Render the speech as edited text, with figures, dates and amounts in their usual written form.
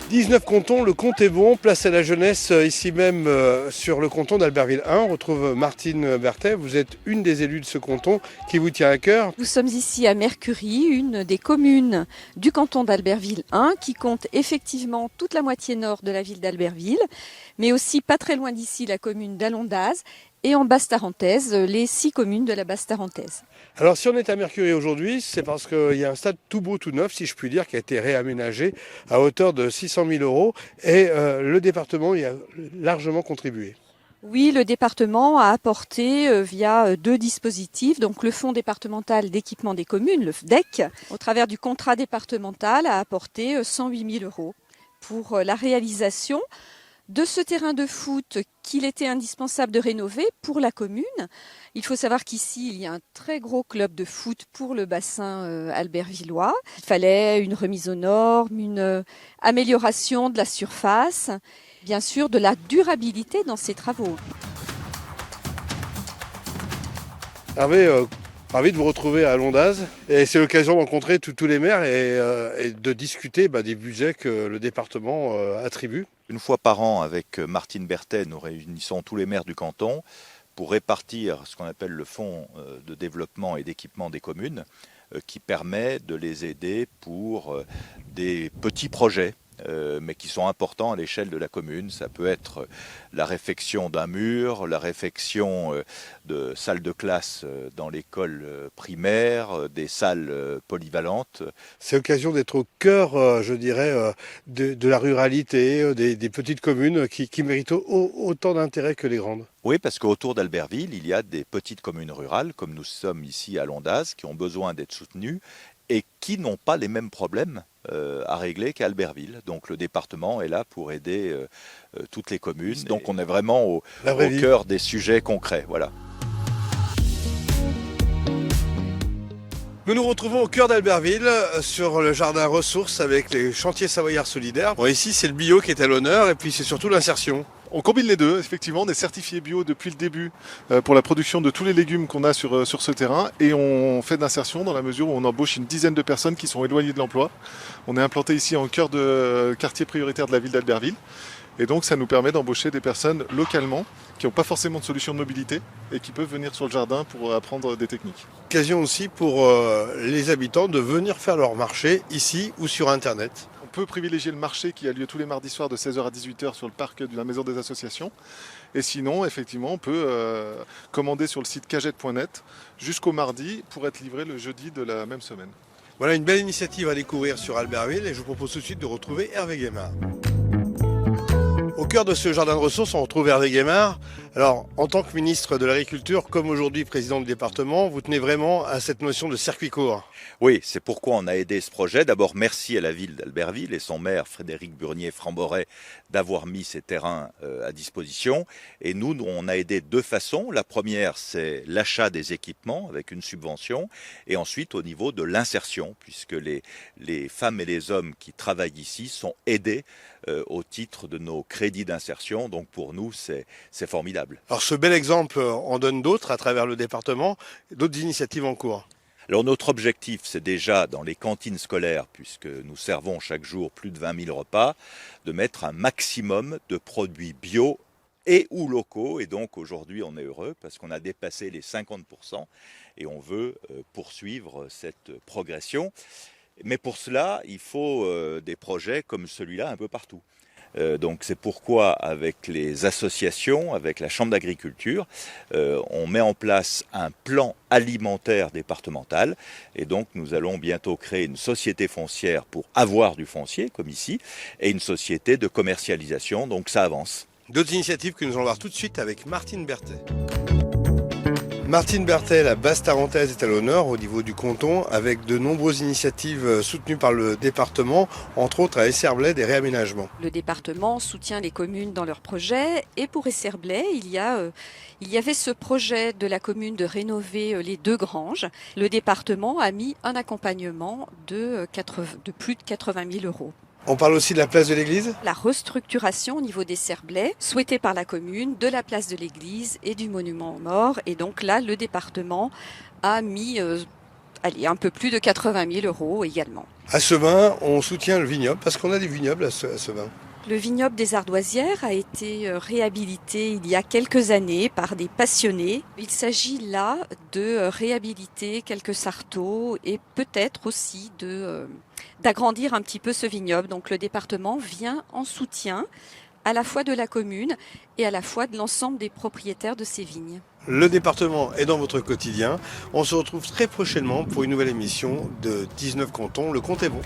19 cantons, le compte est bon, place à la jeunesse ici même sur le canton d'Albertville 1. On retrouve Martine Berthet, vous êtes une des élues de ce canton qui vous tient à cœur. Nous sommes ici à Mercury, une des communes du canton d'Albertville 1 qui compte effectivement toute la moitié nord de la ville d'Albertville, mais aussi pas très loin d'ici la commune d'Alondaz et en Basse-Tarentaise, les 6 communes de la Basse-Tarentaise. Alors si on est à Mercury aujourd'hui, c'est parce qu'il y a un stade tout beau, tout neuf, si je puis dire, qui a été réaménagé à hauteur de 600 000 € et le département y a largement contribué. Oui, le département a apporté via 2 dispositifs, donc le Fonds départemental d'équipement des communes, le FDEC, au travers du contrat départemental, a apporté 108 000 € pour la réalisation de ce terrain de foot qu'il était indispensable de rénover pour la commune. Il faut savoir qu'ici, il y a un très gros club de foot pour le bassin albertvillois. Il fallait une remise aux normes, une amélioration de la surface, bien sûr de la durabilité dans ces travaux. Hervé, ravi de vous retrouver à Alondaz et c'est l'occasion de rencontrer tous les maires et de discuter des budgets que le département attribue. Une fois par an, avec Martine Berthet, nous réunissons tous les maires du canton pour répartir ce qu'on appelle le fonds de développement et d'équipement des communes, qui permet de les aider pour des petits projets, mais qui sont importants à l'échelle de la commune. Ça peut être la réfection d'un mur, la réfection de salles de classe dans l'école primaire, des salles polyvalentes. C'est l'occasion d'être au cœur, je dirais, de la ruralité, des petites communes qui méritent autant d'intérêt que les grandes. Oui, parce qu'autour d'Albertville, il y a des petites communes rurales, comme nous sommes ici à Alondaz, qui ont besoin d'être soutenues et qui n'ont pas les mêmes problèmes à régler qu'à Albertville. Donc le département est là pour aider toutes les communes. Donc on est vraiment au cœur des sujets concrets. Voilà. Nous nous retrouvons au cœur d'Albertville, sur le jardin ressources avec les chantiers savoyards solidaires. Bon, ici, c'est le bio qui est à l'honneur et puis c'est surtout l'insertion. On combine les deux, effectivement, on est certifié bio depuis le début pour la production de tous les légumes qu'on a sur ce terrain et on fait de l'insertion dans la mesure où on embauche une dizaine de personnes qui sont éloignées de l'emploi. On est implanté ici en cœur de quartier prioritaire de la ville d'Albertville et donc ça nous permet d'embaucher des personnes localement qui n'ont pas forcément de solution de mobilité et qui peuvent venir sur le jardin pour apprendre des techniques. Occasion aussi pour les habitants de venir faire leur marché ici ou sur Internet. On peut privilégier le marché qui a lieu tous les mardis soirs de 16h à 18h sur le parc de la Maison des Associations. Et sinon, effectivement, on peut commander sur le site cagette.net jusqu'au mardi pour être livré le jeudi de la même semaine. Voilà une belle initiative à découvrir sur Albertville et je vous propose tout de suite de retrouver Hervé Guémard. Au cœur de ce jardin de ressources, on retrouve Hervé Guémard. Alors, en tant que ministre de l'Agriculture, comme aujourd'hui président du département, vous tenez vraiment à cette notion de circuit court. Oui, c'est pourquoi on a aidé ce projet. D'abord, merci à la ville d'Albertville et son maire Frédéric Burnier-Framboret d'avoir mis ces terrains à disposition. Et nous, on a aidé de 2 façons. La première, c'est l'achat des équipements avec une subvention. Et ensuite, au niveau de l'insertion, puisque les femmes et les hommes qui travaillent ici sont aidés au titre de nos crédits d'insertion. Donc pour nous, c'est formidable. Alors ce bel exemple en donne d'autres à travers le département, d'autres initiatives en cours. Alors notre objectif, c'est déjà dans les cantines scolaires, puisque nous servons chaque jour plus de 20 000 repas, de mettre un maximum de produits bio et ou locaux. Et donc aujourd'hui, on est heureux parce qu'on a dépassé les 50% et on veut poursuivre cette progression. Mais pour cela, il faut des projets comme celui-là un peu partout. Donc c'est pourquoi avec les associations, avec la Chambre d'agriculture, on met en place un plan alimentaire départemental et donc nous allons bientôt créer une société foncière pour avoir du foncier comme ici et une société de commercialisation, donc ça avance. D'autres initiatives que nous allons voir tout de suite avec Martine Berthet. Martine Berthet, la Basse-Tarentaise est à l'honneur au niveau du canton avec de nombreuses initiatives soutenues par le département, entre autres à Esserblay des réaménagements. Le département soutient les communes dans leurs projets et pour Esserblay, il y avait ce projet de la commune de rénover les 2 granges. Le département a mis un accompagnement de plus de 80 000 €. On parle aussi de la place de l'église ? La restructuration au niveau des Serblais, souhaitée par la commune, de la place de l'église et du monument aux morts. Et donc là, le département a mis allez, un peu plus de 80 000 € également. À Sevin, on soutient le vignoble parce qu'on a des vignobles à Sevin. Le vignoble des Ardoisières a été réhabilité il y a quelques années par des passionnés. Il s'agit là de réhabiliter quelques sartaux et peut-être aussi d'agrandir un petit peu ce vignoble. Donc le département vient en soutien à la fois de la commune et à la fois de l'ensemble des propriétaires de ces vignes. Le département est dans votre quotidien. On se retrouve très prochainement pour une nouvelle émission de 19 cantons. Le compte est bon.